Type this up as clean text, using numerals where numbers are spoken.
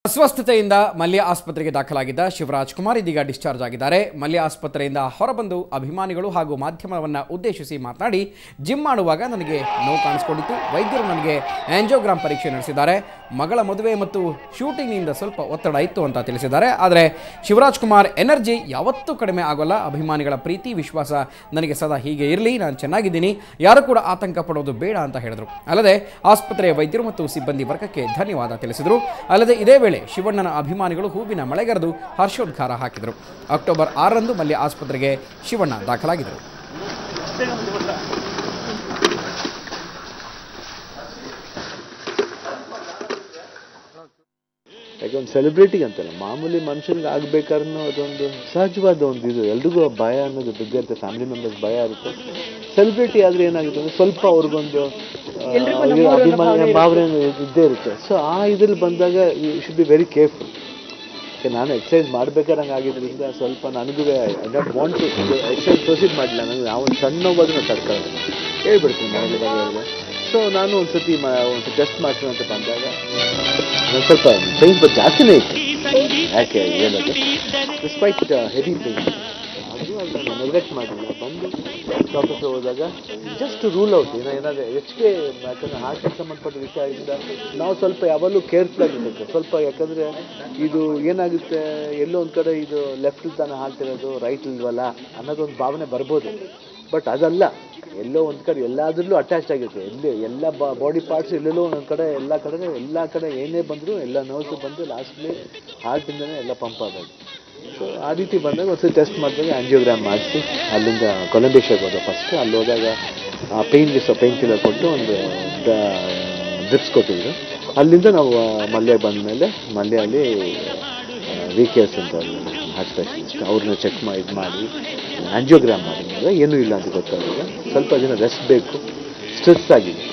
ಅಸ್ವಸ್ಥತೆಯಿಂದ ಮಲ್ಯ ಆಸ್ಪತ್ರೆಗೆ ದಾಖಲಾಗಿದ್ದ ಶಿವರಾಜ್ ಕುಮಾರ್ ಇದೀಗ ಡಿಸ್ಚಾರ್ಜ್ ಆಗಿದ್ದಾರೆ. ಮಲ್ಯ ಆಸ್ಪತ್ರೆಯಿಂದ ಹೊರಬಂದು ಅಭಿಮಾನಿಗಳು ಹಾಗೂ ಮಾಧ್ಯಮವನ್ನು ಉದ್ದೇಶಿಸಿ ಮಾತನಾಡಿ, ಜಿಮ್ ಮಾಡುವಾಗ ನನಗೆ ನೋವು ಕಾಣಿಸಿಕೊಂಡಿತ್ತು. ವೈದ್ಯರು ನನಗೆ ಆಂಜಿಯೋಗ್ರಾಮ್ ಪರೀಕ್ಷೆ ನಡೆಸಿದ್ದಾರೆ. ಮಗಳ ಮದುವೆ ಮತ್ತು ಶೂಟಿಂಗ್ನಿಂದ ಸ್ವಲ್ಪ ಒತ್ತಡ ಇತ್ತು ಅಂತ ತಿಳಿಸಿದ್ದಾರೆ. ಆದರೆ ಶಿವರಾಜ್ ಕುಮಾರ್ ಎನರ್ಜಿ ಯಾವತ್ತೂ ಕಡಿಮೆ ಆಗೋಲ್ಲ. ಅಭಿಮಾನಿಗಳ ಪ್ರೀತಿ ವಿಶ್ವಾಸ ನನಗೆ ಸದಾ ಹೀಗೆ ಇರಲಿ. ನಾನು ಚೆನ್ನಾಗಿದ್ದೀನಿ, ಯಾರು ಕೂಡ ಆತಂಕ ಪಡೋದು ಬೇಡ ಅಂತ ಹೇಳಿದರು. ಅಲ್ಲದೆ ಆಸ್ಪತ್ರೆಯ ವೈದ್ಯರು ಮತ್ತು ಸಿಬ್ಬಂದಿ ವರ್ಗಕ್ಕೆ ಧನ್ಯವಾದ ತಿಳಿಸಿದರು. ಅಲ್ಲದೆ ಇದೇ ವೇಳೆ ಶಿವಣ್ಣನ ಅಭಿಮಾನಿಗಳು ಹೂವಿನ ಮಳೆಗರೆದು ಹರ್ಷೋದ್ಗಾರ ಹಾಕಿದರು. ಅಕ್ಟೋಬರ್ 6ರಂದು ಮಲ್ಯ ಆಸ್ಪತ್ರೆಗೆ ಶಿವಣ್ಣ ದಾಖಲಾಗಿದ್ದರು. ಯಾಕೆ ಒಂದು ಸೆಲೆಬ್ರಿಟಿಗೆ ಅಂತಲ್ಲ, ಮಾಮೂಲಿ ಮನುಷ್ಯನಿಗೆ ಆಗ್ಬೇಕಾದ್ರೂ ಅದೊಂದು ಸಹಜವಾದ ಒಂದು ಇದು. ಎಲ್ರಿಗೂ ಭಯ ಅನ್ನೋದು ಬಿದ್ದೇ ಇರುತ್ತೆ, ಫ್ಯಾಮಿಲಿ ಮೆಂಬರ್ಸ್ ಭಯ ಇರುತ್ತೆ. ಸೆಲೆಬ್ರಿಟಿ ಆದರೆ ಏನಾಗುತ್ತೆ ಅಂದರೆ ಸ್ವಲ್ಪ ಅವ್ರಿಗೊಂದು ಅಭಿಮಾನ ಭಾವನೆ ಇದ್ದೇ ಇರುತ್ತೆ. ಸೊ ಆ ಇದ್ರಲ್ಲಿ ಬಂದಾಗ you should be very careful. ನಾನು ಎಕ್ಸಸೈಸ್ ಮಾಡ್ಬೇಕಾದ್ರೆ ಹಂಗೆ ಆಗಿದ್ದರಿಂದ ಸ್ವಲ್ಪ ನನಗೂ I not want to exercise proceed ಮಾಡಲಿಲ್ಲ. ನನಗೆ ನಾವು ಒಂದು ಸಣ್ಣ ನೋವಾದ್ರೂ ತಡ್ಕೊಳ್ಳೋದು ಹೇಳ್ಬಿಡ್ತೀನಿ ಮನೇಲಿ ಹೇಳಿದೆ. ಸೊ ನಾನು ಒಂದ್ಸತಿ ಟೆಸ್ಟ್ ಮಾಡ್ತೀನಿ ಅಂತ ಬಂದಾಗ ಒಂದು ಸ್ವಲ್ಪ ಪೈನ್ ಜಾಸ್ತಿನೇ ಇತ್ತು. ಯಾಕೆ ಹೇಳೋದು ಡಿಸ್ಪೈಟ್ ಹೆವಿ ಪೈನ್ ಅದು ನಾನು ನೆಗ್ಲೆಕ್ಟ್ ಮಾಡಲಿಲ್ಲ. ಬಂದು ಡಾಕ್ಟರ್ ಹೋದಾಗ ಜಸ್ಟ್ ರೂಲ್ ಔಟ್ ಏನಾದರೂ ಹೆಚ್ಚಿಗೆ, ಯಾಕಂದರೆ ಹಾರ್ಟಿಗೆ ಸಂಬಂಧಪಟ್ಟ ವಿಷಯ ಆಗಿದ್ದ ನಾವು ಸ್ವಲ್ಪ ಯಾವಾಗಲೂ ಕೇರ್ಫುಲ್ ಆಗಿರಬೇಕು ಸ್ವಲ್ಪ. ಯಾಕಂದರೆ ಇದು ಏನಾಗುತ್ತೆ, ಎಲ್ಲೋ ಒಂದು ಕಡೆ ಇದು ಲೆಫ್ಟ್ ತಾನೇ ಹಾಲ್ತಿರೋದು, ರೈಟ್ ಇಲ್ವಲ್ಲ ಅನ್ನೋದೊಂದು ಭಾವನೆ ಬರ್ಬೋದು. ಬಟ್ ಅದಲ್ಲ, ಎಲ್ಲೋ ಒಂದು ಕಡೆ ಎಲ್ಲಾದ್ರಲ್ಲೂ ಅಟ್ಯಾಚ್ ಆಗಿರುತ್ತೆ. ಎಲ್ಲ ಬಾಡಿ ಪಾರ್ಟ್ಸ್ ಎಲ್ಲೆಲ್ಲೋ ಒಂದೊಂದು ಕಡೆ ಎಲ್ಲ ಕಡೆ ಏನೇ ಬಂದರೂ ಎಲ್ಲ ನರ್ವ್ಸ್ ಬಂದು ಲಾಸ್ಟ್ಲಿ ಹಾರ್ಟಿಂದನೇ ಎಲ್ಲ ಪಂಪ್ ಆಗೋದು. ಸೊ ಆ ರೀತಿ ಬಂದಾಗ ಒಂದ್ಸತಿ ಟೆಸ್ಟ್ ಮಾಡಿದಾಗ ಆಂಜಿಯೋಗ್ರಾಮ್ ಮಾಡಿಸಿ ಅಲ್ಲಿಂದ ಕೊಲಂಬೇಶಿಯಾಗಿ ಹೋದ. ಫಸ್ಟ್ ಅಲ್ಲಿ ಹೋದಾಗ ಪೇನ್ ಕಿಲ್ಲರ್ ಕೊಟ್ಟು ಒಂದು ಡ್ರಿಪ್ಸ್ ಕೊಟ್ಟಿದ್ರು. ಅಲ್ಲಿಂದ ನಾವು ಮಲ್ಯ ಬಂದ ಮೇಲೆ ಮಲ್ಯಲ್ಲಿ VKS ಅಂತ ಹಾರ್ಟ್ ಸ್ಪೆಷಲಿಸ್ಟ್ ಅವ್ರನ್ನ ಚೆಕ್ ಮಾಡಿ ಆಂಜಿಯೋಗ್ರಾಮ್ ಮಾಡಿದಾಗ ಏನೂ ಇಲ್ಲ ಅಂತ ಗೊತ್ತಾಗಿದೆ. ಸ್ವಲ್ಪ ದಿನ ರೆಸ್ಟ್ ಬೇಕು, ಸ್ಟ್ರೆಸ್ ಆಗಿದೆ.